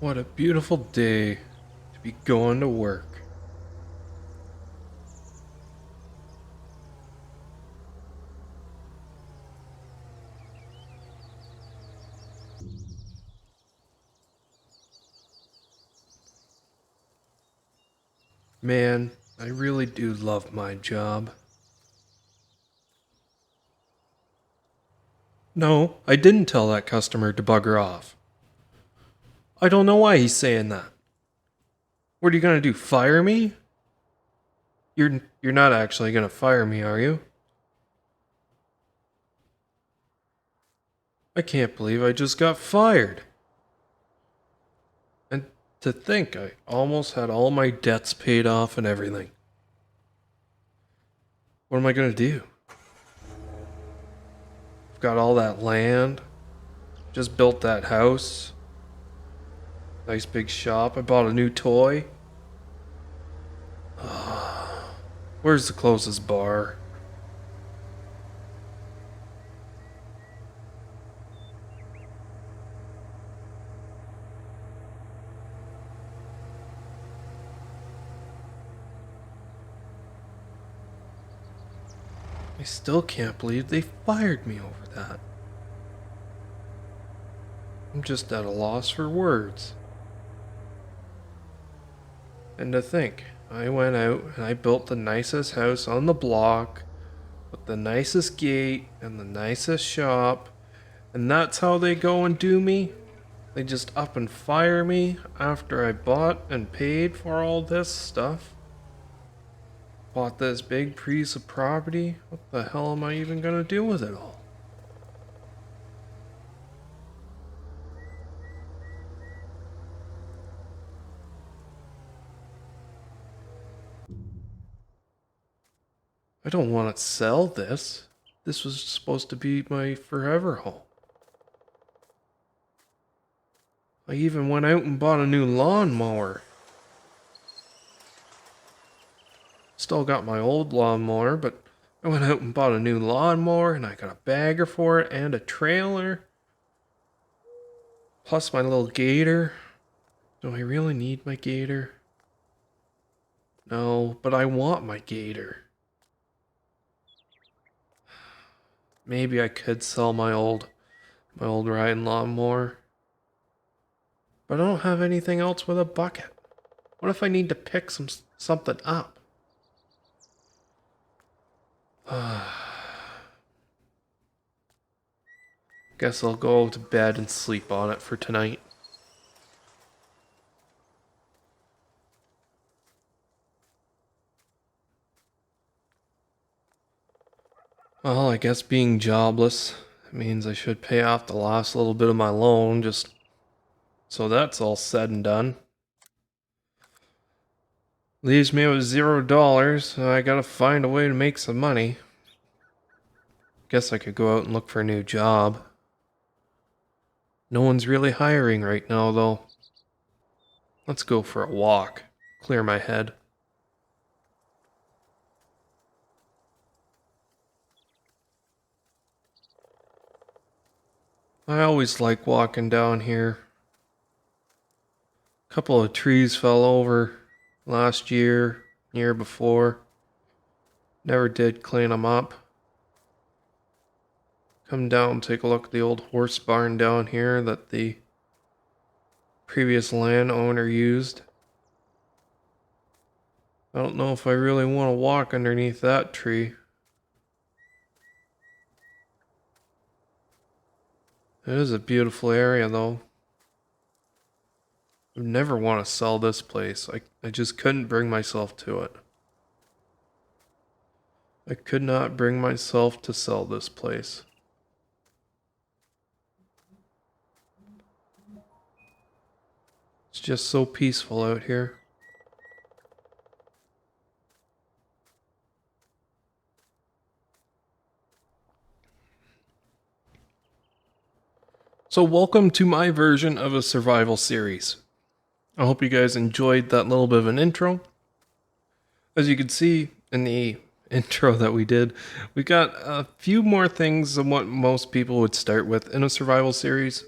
What a beautiful day to be going to work. Man, I really do love my job. No, I didn't tell that customer to bugger off. I don't know why he's saying that. What are you gonna do, fire me? You're not actually gonna fire me, are you? I can't believe I just got fired. And to think I almost had all my debts paid off and everything. What am I gonna do? I've got all that land, just built that house, nice big shop, I bought a new toy. Where's the closest bar? I still can't believe they fired me over that. I'm just at a loss for words. And to think, I went out and I built the nicest house on the block, with the nicest gate and the nicest shop, and that's how they go and do me? They just up and fire me after I bought and paid for all this stuff? Bought this big piece of property? What the hell am I even gonna do with it all? I don't want to sell this. This was supposed to be my forever home. I even went out and bought a new lawnmower. Still got my old lawnmower, but I went out and bought a new lawnmower and I got a bagger for it and a trailer. Plus my little gator. Do I really need my gator? No, but I want my gator. Maybe I could sell my old riding lawnmower. But I don't have anything else with a bucket. What if I need to pick something up? Guess I'll go to bed and sleep on it for tonight. Well, I guess being jobless means I should pay off the last little bit of my loan, just so that's all said and done. Leaves me with $0, so I gotta find a way to make some money. Guess I could go out and look for a new job. No one's really hiring right now, though. Let's go for a walk, clear my head. I always like walking down here. A couple of trees fell over last year before. Never did clean them up. Come down, take a look at the old horse barn down here that the previous landowner used. I don't know if I really want to walk underneath that tree. It is a beautiful area though. I never want to sell this place. I just couldn't bring myself to it. I could not bring myself to sell this place. It's just so peaceful out here. So welcome to my version of a survival series. I hope you guys enjoyed that little bit of an intro. As you can see in the intro that we did, we got a few more things than what most people would start with in a survival series.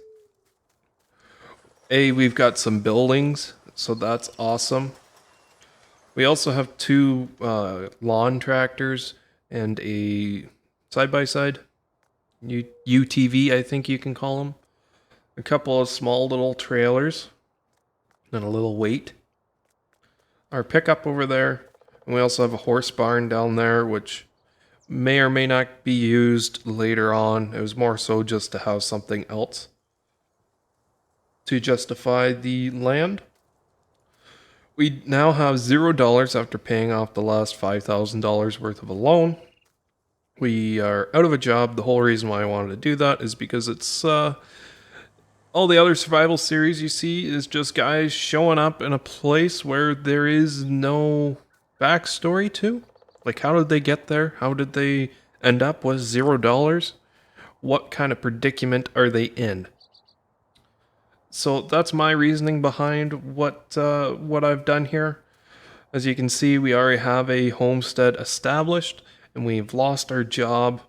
We've got some buildings, so that's awesome. We also have two lawn tractors and a side-by-side, UTV, I think you can call them. A couple of small little trailers and a little weight. Our pickup over there, and we also have a horse barn down there, which may or may not be used later on. It was more so just to have something else to justify the land. We now have $0 after paying off the last $5,000 worth of a loan. We are out of a job. The whole reason why I wanted to do that is because it's all the other survival series you see is just guys showing up in a place where there is no backstory to. Like, how did they get there? How did they end up with $0? What kind of predicament are they in? So that's my reasoning behind what I've done here. As you can see, we already have a homestead established, and we've lost our job.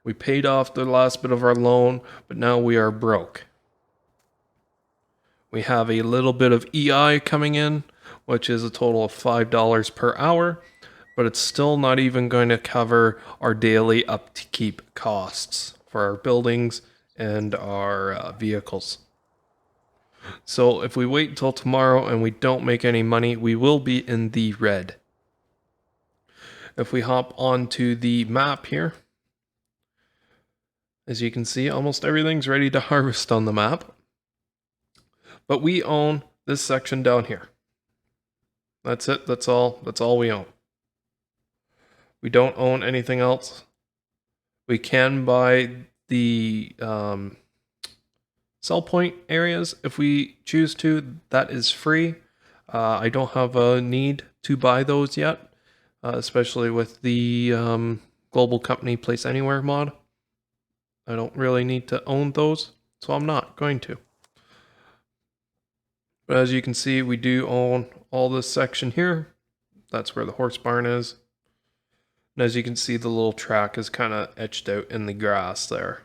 We paid off the last bit of our loan, but now we are broke. We have a little bit of EI coming in, which is a total of $5 per hour, but it's still not even going to cover our daily upkeep costs for our buildings and our vehicles. So if we wait until tomorrow and we don't make any money, we will be in the red. If we hop onto the map here, as you can see, almost everything's ready to harvest on the map. But we own this section down here. That's it. That's all we own. We don't own anything else. We can buy the sell point areas if we choose to. That is free. I don't have a need to buy those yet, especially with the global company place anywhere mod. I don't really need to own those, so I'm not going to. But as you can see, we do own all this section here. That's where the horse barn is. And as you can see, the little track is kind of etched out in the grass there.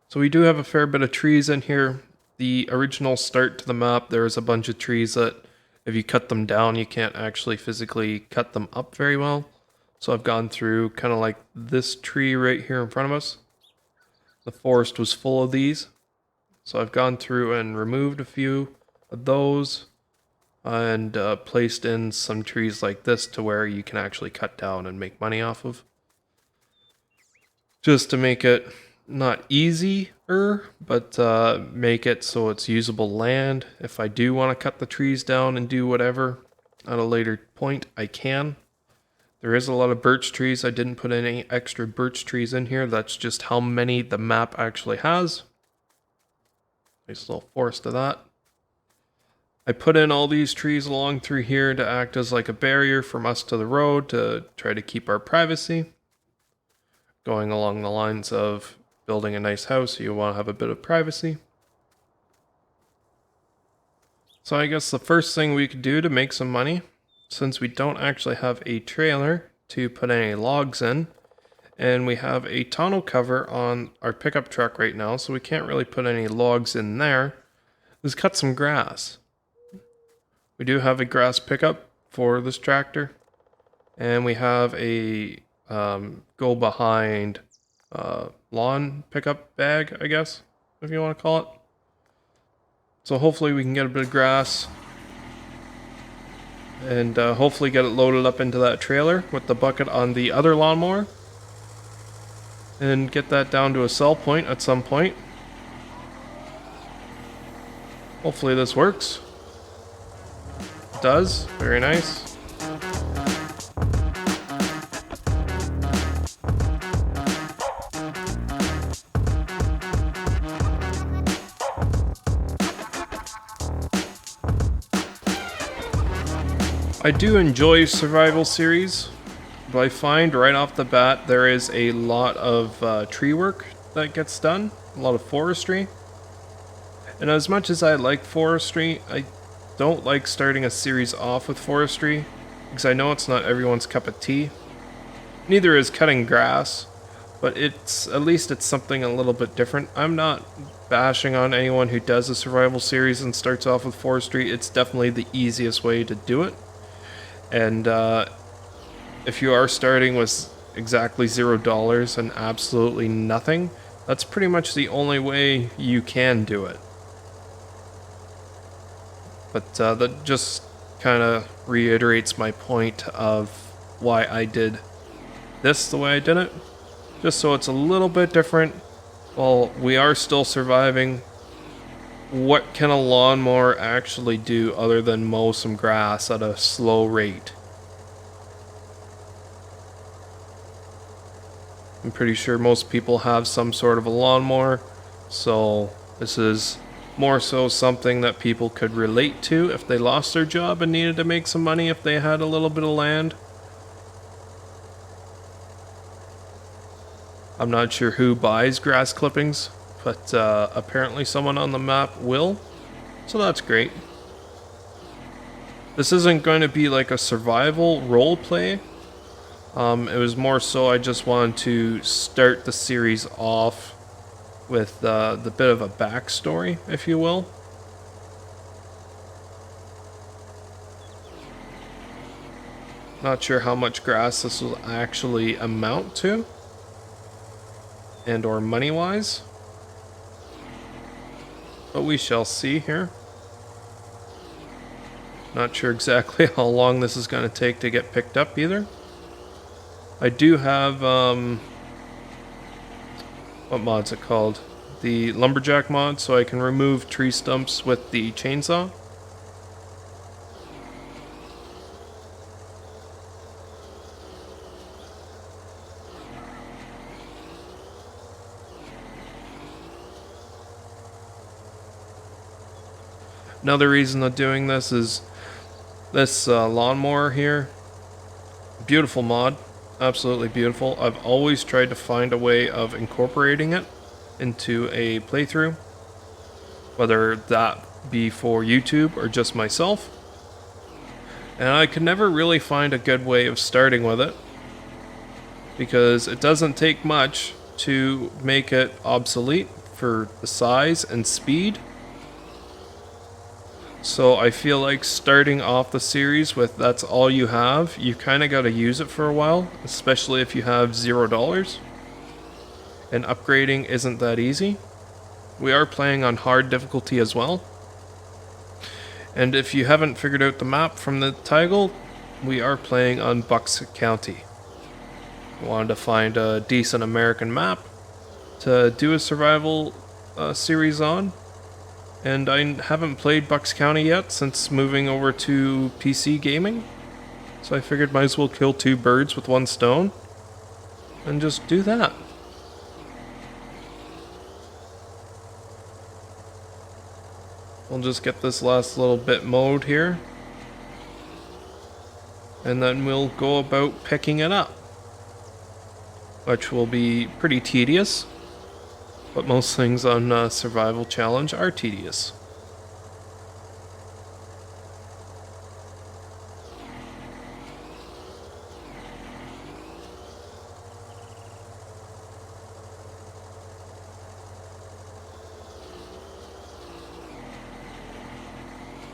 So we do have a fair bit of trees in here. The original start to the map, there is a bunch of trees that if you cut them down, you can't actually physically cut them up very well. So I've gone through kind of like this tree right here in front of us. The forest was full of these. So I've gone through and removed a few of those and placed in some trees like this to where you can actually cut down and make money off of. Just to make it not easier, but make it so it's usable land. If I do want to cut the trees down and do whatever at a later point, I can. There is a lot of birch trees. I didn't put any extra birch trees in here. That's just how many the map actually has. Nice little forest of that. I put in all these trees along through here to act as like a barrier from us to the road to try to keep our privacy. Going along the lines of building a nice house, you want to have a bit of privacy. So I guess the first thing we could do to make some money, since we don't actually have a trailer to put any logs in, and we have a tonneau cover on our pickup truck right now, so we can't really put any logs in there, is cut some grass. We do have a grass pickup for this tractor, and we have a go behind lawn pickup bag, I guess, if you want to call it. So hopefully we can get a bit of grass and hopefully get it loaded up into that trailer with the bucket on the other lawnmower and get that down to a sell point at some point. Hopefully this works. It does. Very nice. I do enjoy survival series, but I find right off the bat there is a lot of tree work that gets done, a lot of forestry. And as much as I like forestry, I don't like starting a series off with forestry, because I know it's not everyone's cup of tea. Neither is cutting grass, but at least it's something a little bit different. I'm not bashing on anyone who does a survival series and starts off with forestry. It's definitely the easiest way to do it. And if you are starting with exactly $0 and absolutely nothing, that's pretty much the only way you can do it. But that just kind of reiterates my point of why I did this the way I did it. Just so it's a little bit different. While we are still surviving, what can a lawnmower actually do other than mow some grass at a slow rate? I'm pretty sure most people have some sort of a lawnmower, so this is more so something that people could relate to if they lost their job and needed to make some money if they had a little bit of land. I'm not sure who buys grass clippings, but apparently someone on the map will, so that's great. This isn't going to be like a survival role play. It was more so I just wanted to start the series off with the bit of a backstory, if you will. Not sure how much grass this will actually amount to, and or money-wise, but we shall see here. Not sure exactly how long this is going to take to get picked up either. I do have, what mod's it called? The lumberjack mod, so I can remove tree stumps with the chainsaw. Another reason of doing this is this lawnmower here. Beautiful mod. Absolutely beautiful. I've always tried to find a way of incorporating it into a playthrough, whether that be for YouTube or just myself. And I could never really find a good way of starting with it, because it doesn't take much to make it obsolete for the size and speed. So I feel like starting off the series with that's all you have, you kind of got to use it for a while, especially if you have $0. And upgrading isn't that easy. We are playing on hard difficulty as well. And if you haven't figured out the map from the title, we are playing on Bucks County. I wanted to find a decent American map to do a survival series on. And I haven't played Bucks County yet since moving over to PC gaming. So I figured might as well kill two birds with one stone and just do that. We'll just get this last little bit mowed here, and then we'll go about picking it up, which will be pretty tedious. But most things on Survival Challenge are tedious.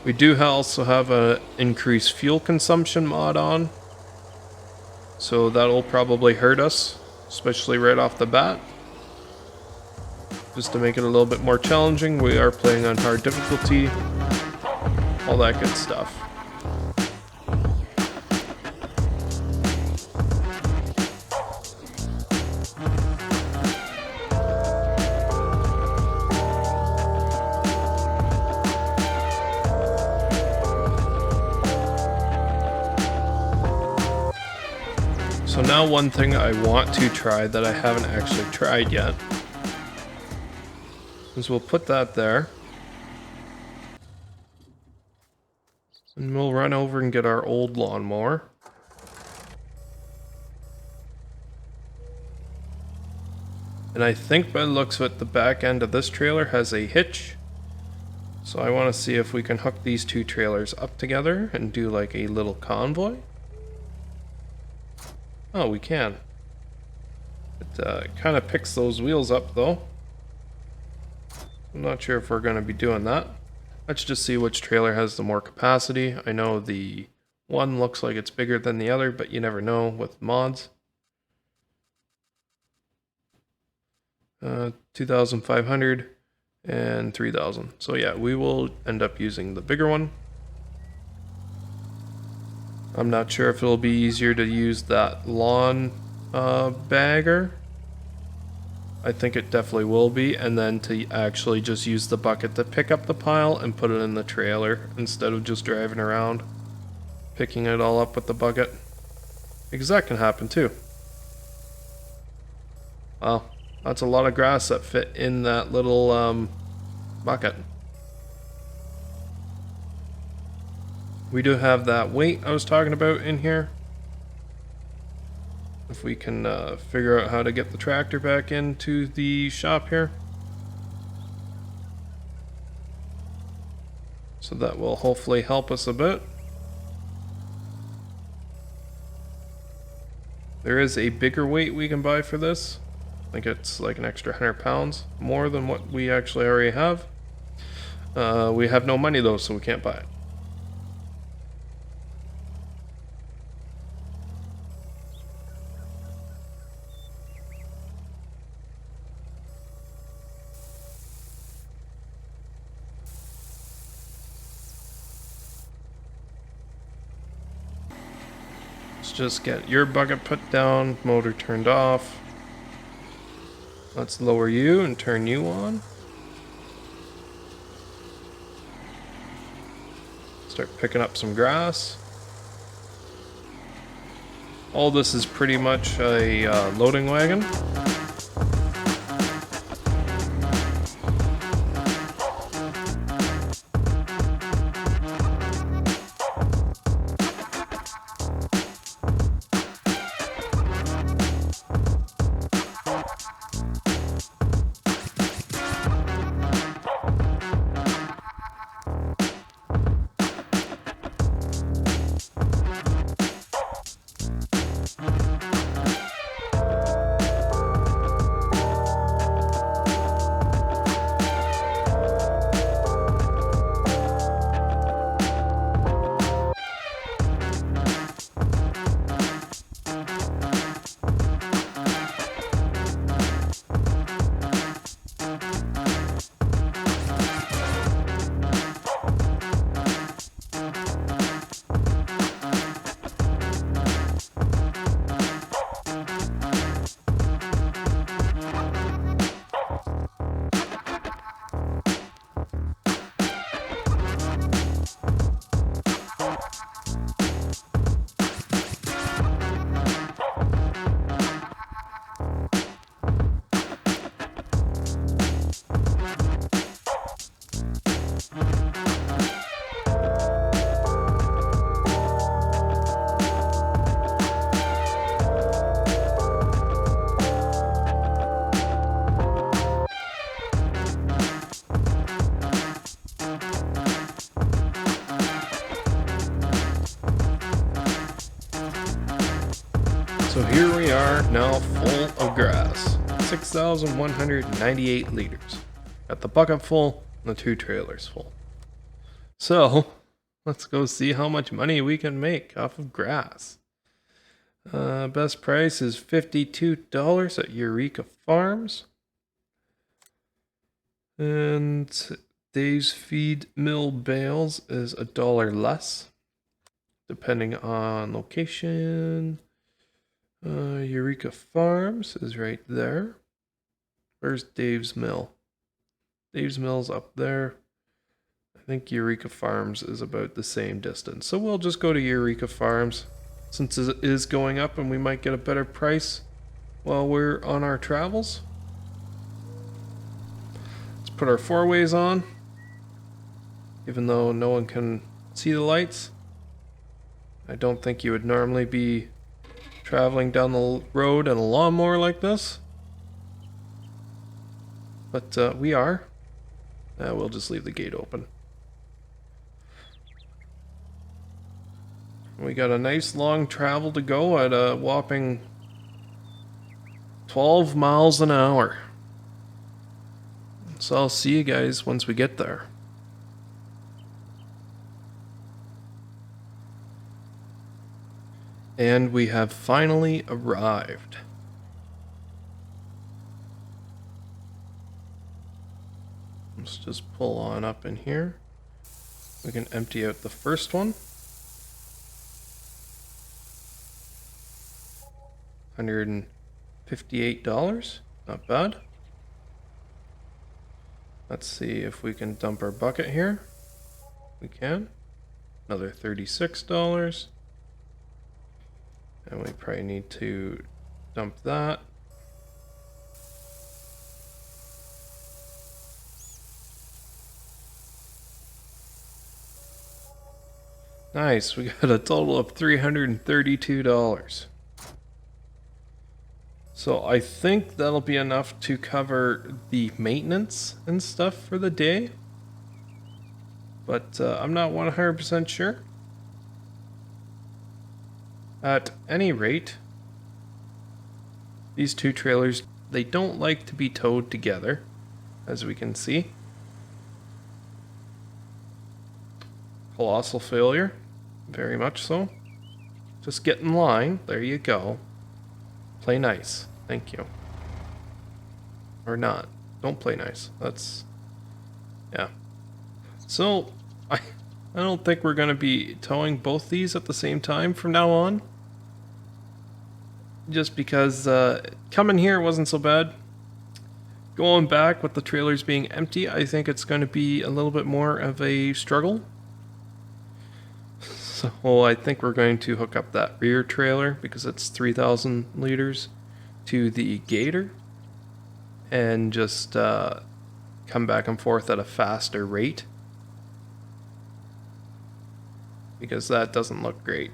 We do also have an increased fuel consumption mod on, so that'll probably hurt us, especially right off the bat. Just to make it a little bit more challenging, we are playing on hard difficulty, all that good stuff. So now one thing I want to try that I haven't actually tried yet is we'll put that there, and we'll run over and get our old lawnmower. And I think by the looks of it, the back end of this trailer has a hitch. So I want to see if we can hook these two trailers up together and do like a little convoy. Oh, we can. It kind of picks those wheels up though. I'm not sure if we're going to be doing that. Let's just see which trailer has the more capacity. I know the one looks like it's bigger than the other, but you never know with mods. 2,500 and 3,000. So yeah, we will end up using the bigger one. I'm not sure if it'll be easier to use that lawn bagger. I think it definitely will be, and then to actually just use the bucket to pick up the pile and put it in the trailer instead of just driving around picking it all up with the bucket, because that can happen too. Wow, that's a lot of grass that fit in that little bucket. We do have that weight I was talking about in here. If we can figure out how to get the tractor back into the shop here. So that will hopefully help us a bit. There is a bigger weight we can buy for this. I think it's like an extra 100 pounds more than what we actually already have. We have no money though, so we can't buy it. Let's just get your bucket put down, motor turned off. Let's lower you and turn you on. Start picking up some grass. All this is pretty much a loading wagon. So here we are, now full of grass. 6,198 liters. Got the bucket full and the 2 trailers full. So, let's go see how much money we can make off of grass. Best price is $52 at Eureka Farms. And Dave's Feed Mill Bales is $1 less, depending on location. Eureka Farms is right there. Where's Dave's Mill? Dave's Mill's up there. I think Eureka Farms is about the same distance. So we'll just go to Eureka Farms since it is going up and we might get a better price while we're on our travels. Let's put our 4-ways on, even though no one can see the lights. I don't think you would normally be traveling down the road in a lawnmower like this, but we are. We'll just leave the gate open. We got a nice long travel to go at a whopping 12 miles an hour. So I'll see you guys once we get there. And we have finally arrived. Let's just pull on up in here. We can empty out the first one. $158. Not bad. Let's see if we can dump our bucket here. We can. Another $36. And we probably need to dump that. Nice, we got a total of $332. So I think that'll be enough to cover the maintenance and stuff for the day. But I'm not 100% sure. At any rate, these two trailers, they don't like to be towed together, as we can see. Colossal failure, very much so. Just get in line, there you go. Play nice, thank you. Or not, don't play nice, that's, yeah. So, I don't think we're going to be towing both these at the same time from now on. Just because coming here wasn't so bad. Going back with the trailers being empty, I think it's going to be a little bit more of a struggle. So I think we're going to hook up that rear trailer, because it's 3,000 liters, to the Gator. And just come back and forth at a faster rate. Because that doesn't look great.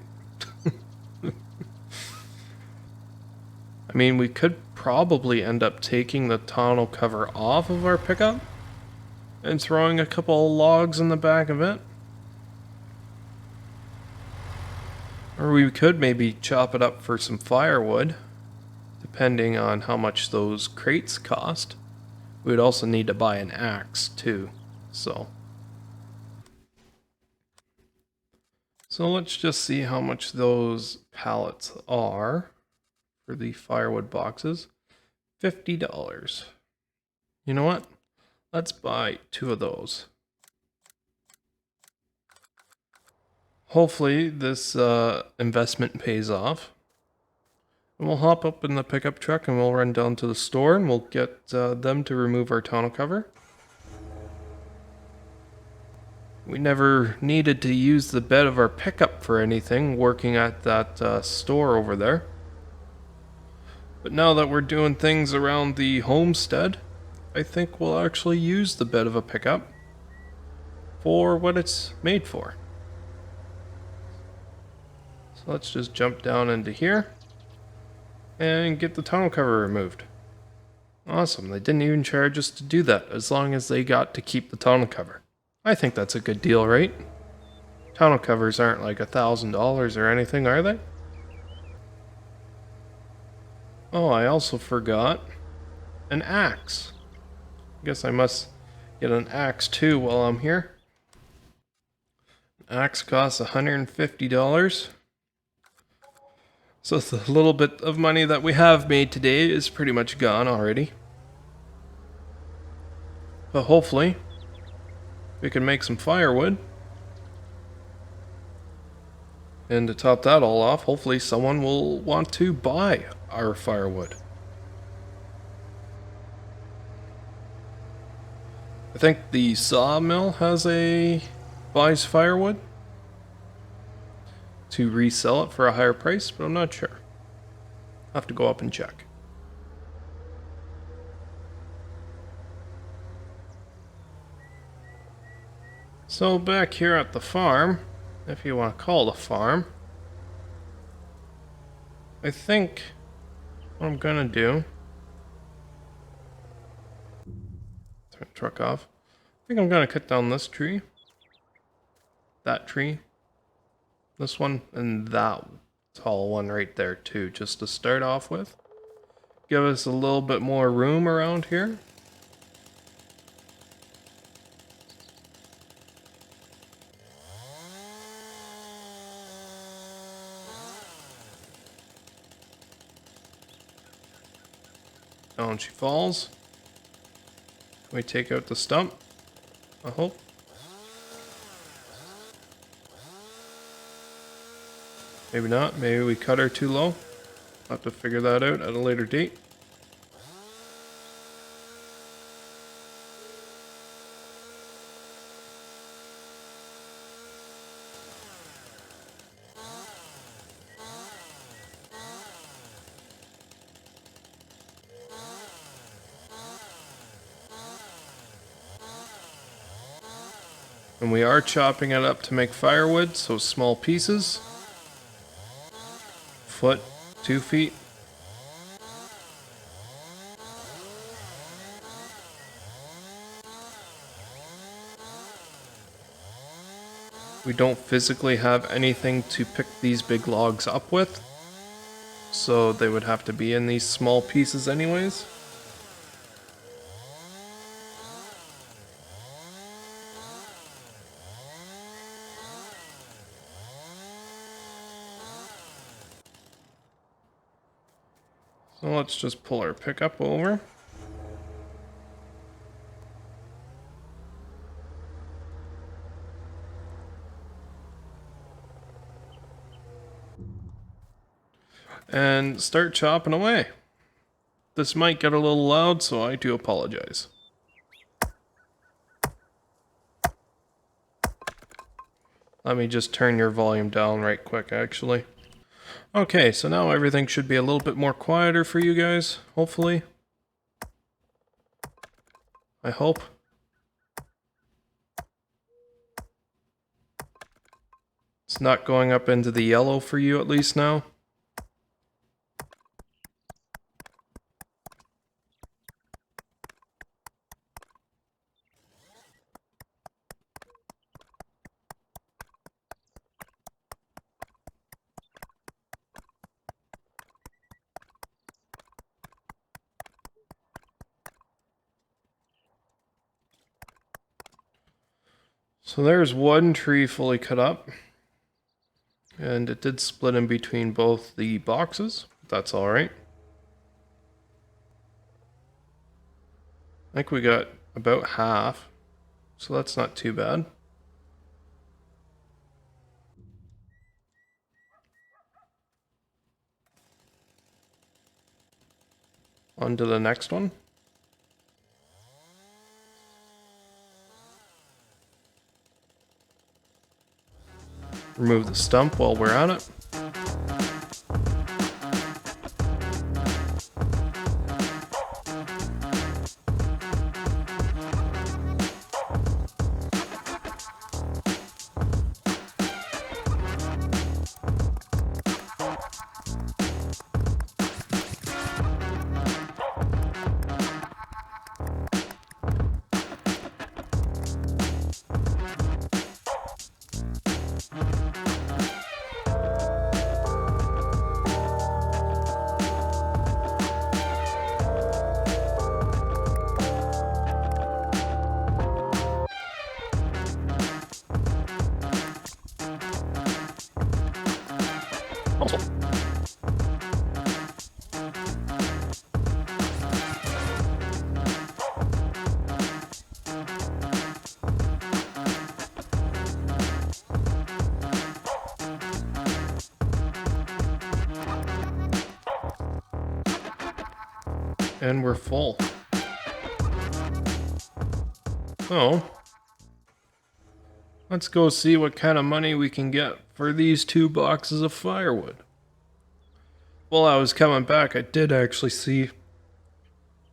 I mean, we could probably end up taking the tonneau cover off of our pickup and throwing a couple of logs in the back of it. Or we could maybe chop it up for some firewood, depending on how much those crates cost. We would also need to buy an axe too, so let's just see how much those pallets are for the firewood boxes. $50. You know what? Let's buy 2 of those. Hopefully this investment pays off. And we'll hop up in the pickup truck and we'll run down to the store and we'll get them to remove our tonneau cover. We never needed to use the bed of our pickup for anything working at that store over there. But now that we're doing things around the homestead, I think we'll actually use the bed of a pickup for what it's made for. So let's just jump down into here and get the tonneau cover removed. Awesome, they didn't even charge us to do that, as long as they got to keep the tonneau cover. I think that's a good deal, right? Tonneau covers aren't like $1,000 or anything, are they? Oh, I also forgot an axe. I guess I must get an axe too while I'm here. An axe costs $150. So the little bit of money that we have made today is pretty much gone already. But hopefully we can make some firewood. And to top that all off, hopefully someone will want to buy our firewood. I think the sawmill buys firewood to resell it for a higher price, but I'm not sure. I'll have to go up and check. So back here at the farm, if you want to call it a farm, I think what I'm gonna do, turn the truck off, I think I'm gonna cut down this tree, that tree, this one, and that tall one right there too, just to start off with. give us a little bit more room around here. Down she falls. Can we take out the stump? I hope. Maybe not. Maybe we cut her too low. I'll have to figure that out at a later date. And we are chopping it up to make firewood, so small pieces. Foot, 2 feet. We don't physically have anything to pick these big logs up with, so they would have to be in these small pieces anyways. So let's just pull our pickup over. And start chopping away. This might get a little loud, so I do apologize. Let me just turn your volume down right quick, actually. Okay, so now everything should be a little bit more quieter for you guys, hopefully. I hope. It's not going up into the yellow for you at least now. So there's one tree fully cut up. And it did split in between both the boxes. That's alright. I think we got about half. So that's not too bad. On to the next one. Remove the stump while we're at it. Also. And we're full. So, let's go see what kind of money we can get for these 2 boxes of firewood. While I was coming back, I did actually see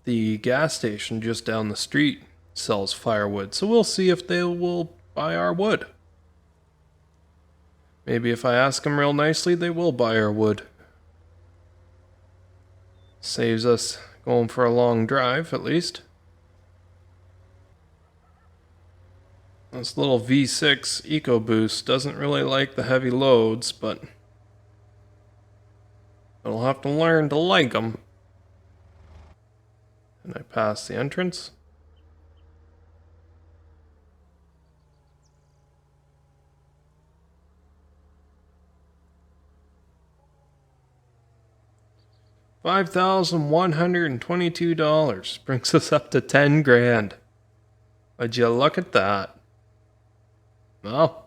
the gas station just down the street sells firewood. So we'll see if they will buy our wood. Maybe if I ask them real nicely, they will buy our wood. Saves us going for a long drive, at least. This little V6 EcoBoost doesn't really like the heavy loads, but I'll have to learn to like them. And I pass the entrance. $5,122 brings us up to 10 grand. Would you look at that? Well,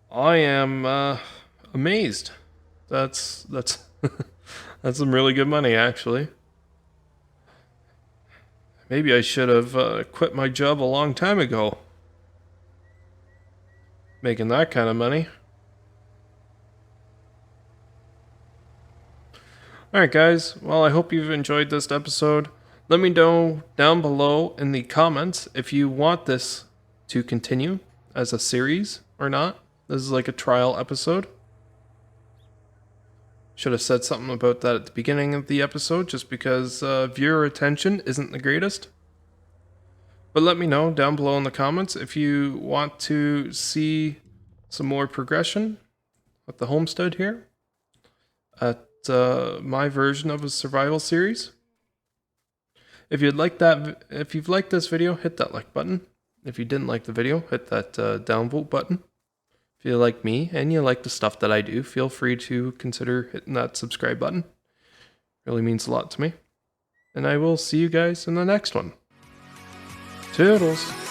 I am amazed. That's that's some really good money, actually. Maybe I should have quit my job a long time ago. Making that kind of money. Alright guys, well I hope you've enjoyed this episode. Let me know down below in the comments if you want this to continue as a series or not. This is like a trial episode. Should have said something about that at the beginning of the episode just because viewer attention isn't the greatest. But let me know down below in the comments if you want to see some more progression at the homestead here. At my version of a survival series. If you'd like that, if you've liked this video, hit that like button. If you didn't like the video, hit that downvote button. If you like me and you like the stuff that I do, feel free to consider hitting that subscribe button. It really means a lot to me. And I will see you guys in the next one. Toodles.